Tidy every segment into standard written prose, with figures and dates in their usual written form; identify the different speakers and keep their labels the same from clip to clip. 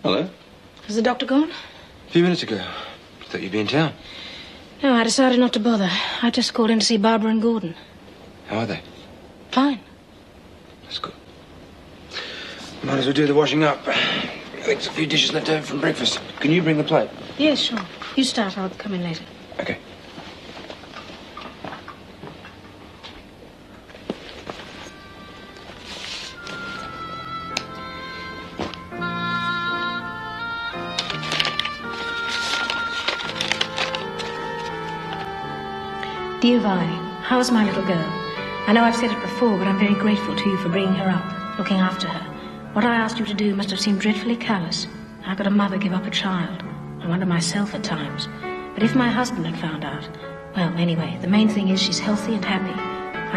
Speaker 1: Hello?
Speaker 2: Has the doctor gone?
Speaker 1: A few minutes ago. Thought you'd be in town.
Speaker 2: No, I decided not to bother. I just called in to see Barbara and Gordon.
Speaker 1: How are they?
Speaker 2: Fine.
Speaker 1: That's good. Might as well do the washing up. I think there's a few dishes left over from breakfast. Can you bring the plate?
Speaker 2: Yes, sure. You start. I'll come in later.
Speaker 1: Okay.
Speaker 2: Dear Vi, how's my little girl? I know I've said it before, but I'm very grateful to you for bringing her up, looking after her. What I asked you to do must have seemed dreadfully callous. How could a mother give up a child? I wonder myself at times. But if my husband had found out... Well, anyway, the main thing is she's healthy and happy.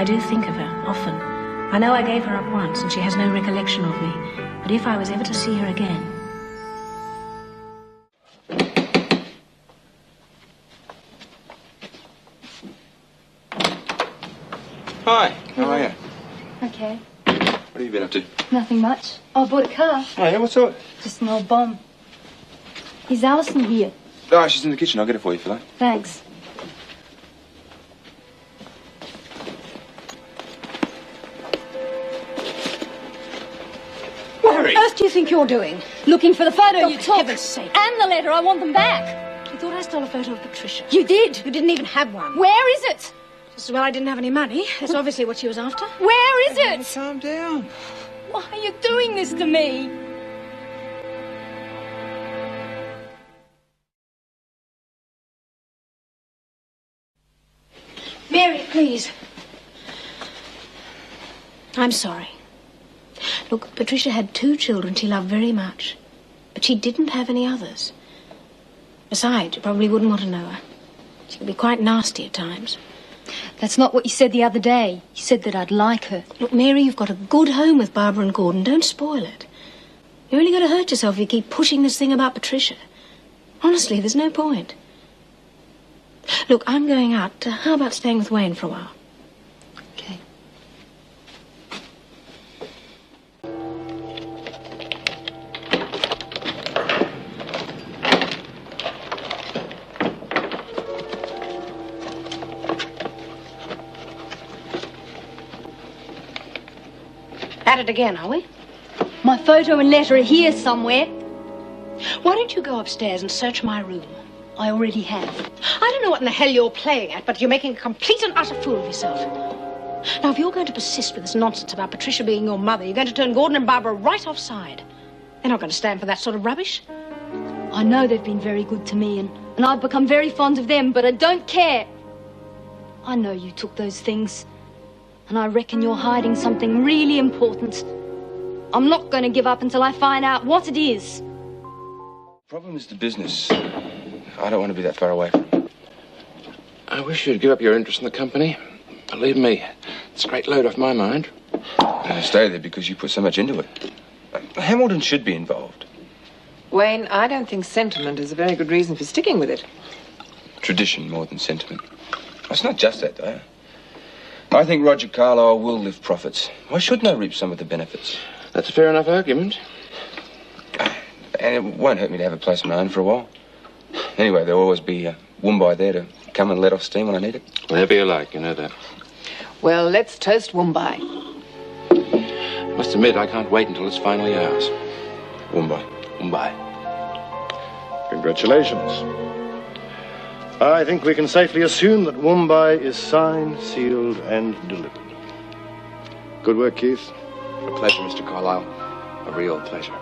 Speaker 2: I do think of her, often. I know I gave her up once, and she has no recollection of me. But if I was ever to see her again...
Speaker 1: Hi, how are you?
Speaker 3: Okay.
Speaker 1: What have you been up to?
Speaker 3: Nothing much. Oh, I bought a car.
Speaker 1: Oh, yeah, what's up?
Speaker 3: Just an old bomb. Is Alison here?
Speaker 1: Oh, she's in the kitchen. I'll get it for you, fella.
Speaker 3: Thanks.
Speaker 2: What on earth do you think you're doing?
Speaker 3: Looking for the photo you
Speaker 2: For
Speaker 3: took.
Speaker 2: heaven's sake.
Speaker 3: And the letter. I want them back.
Speaker 2: You thought I stole a photo of Patricia.
Speaker 3: You did.
Speaker 2: You didn't even have one.
Speaker 3: Where is it?
Speaker 2: Just as well I didn't have any money. That's obviously what she was after.
Speaker 3: Where is it?
Speaker 1: Calm down.
Speaker 3: Why are you doing this to me?
Speaker 2: Mary, please. I'm sorry. Look, Patricia had 2 children she loved very much, but she didn't have any others. Besides, you probably wouldn't want to know her. She could be quite nasty at times.
Speaker 3: That's not what you said the other day. You said that I'd like her.
Speaker 2: Look, Mary, you've got a good home with Barbara and Gordon. Don't spoil it. You're only going to hurt yourself if you keep pushing this thing about Patricia. Honestly, there's no point. Look, I'm going out. How about staying with Wayne for a while?
Speaker 3: Okay.
Speaker 2: At it again, are we?
Speaker 3: My photo and letter are here somewhere.
Speaker 2: Why don't you go upstairs and search my room?
Speaker 3: I already have.
Speaker 2: I don't know what in the hell you're playing at, but you're making a complete and utter fool of yourself. Now, if you're going to persist with this nonsense about Patricia being your mother, you're going to turn Gordon and Barbara right offside. They're not going to stand for that sort of rubbish.
Speaker 3: I know they've been very good to me, and I've become very fond of them, but I don't care. I know you took those things, and I reckon you're hiding something really important. I'm not going to give up until I find out what it is.
Speaker 1: The problem is the business. I don't want to be that far away from it.
Speaker 4: I wish you'd give up your interest in the company. Believe me, it's a great load off my mind.
Speaker 1: I stay there because you put so much into it. Hamilton should be involved.
Speaker 5: Wayne, I don't think sentiment is a very good reason for sticking with it.
Speaker 1: Tradition more than sentiment. It's not just that, though. I think Roger Carlyle will lift profits. Why shouldn't I reap some of the benefits?
Speaker 4: That's a fair enough argument.
Speaker 1: And it won't hurt me to have a place of my own for a while. Anyway, there'll always be a Woombai there to come and let off steam when I need it.
Speaker 4: Whatever you like, you know that.
Speaker 5: Well, let's toast Mumbai.
Speaker 4: Must admit, I can't wait until it's finally ours.
Speaker 1: Woombai.
Speaker 4: Mumbai.
Speaker 6: Congratulations. I think we can safely assume that Mumbai is signed, sealed, and delivered. Good work, Keith.
Speaker 4: A pleasure, Mr. Carlyle. A real pleasure.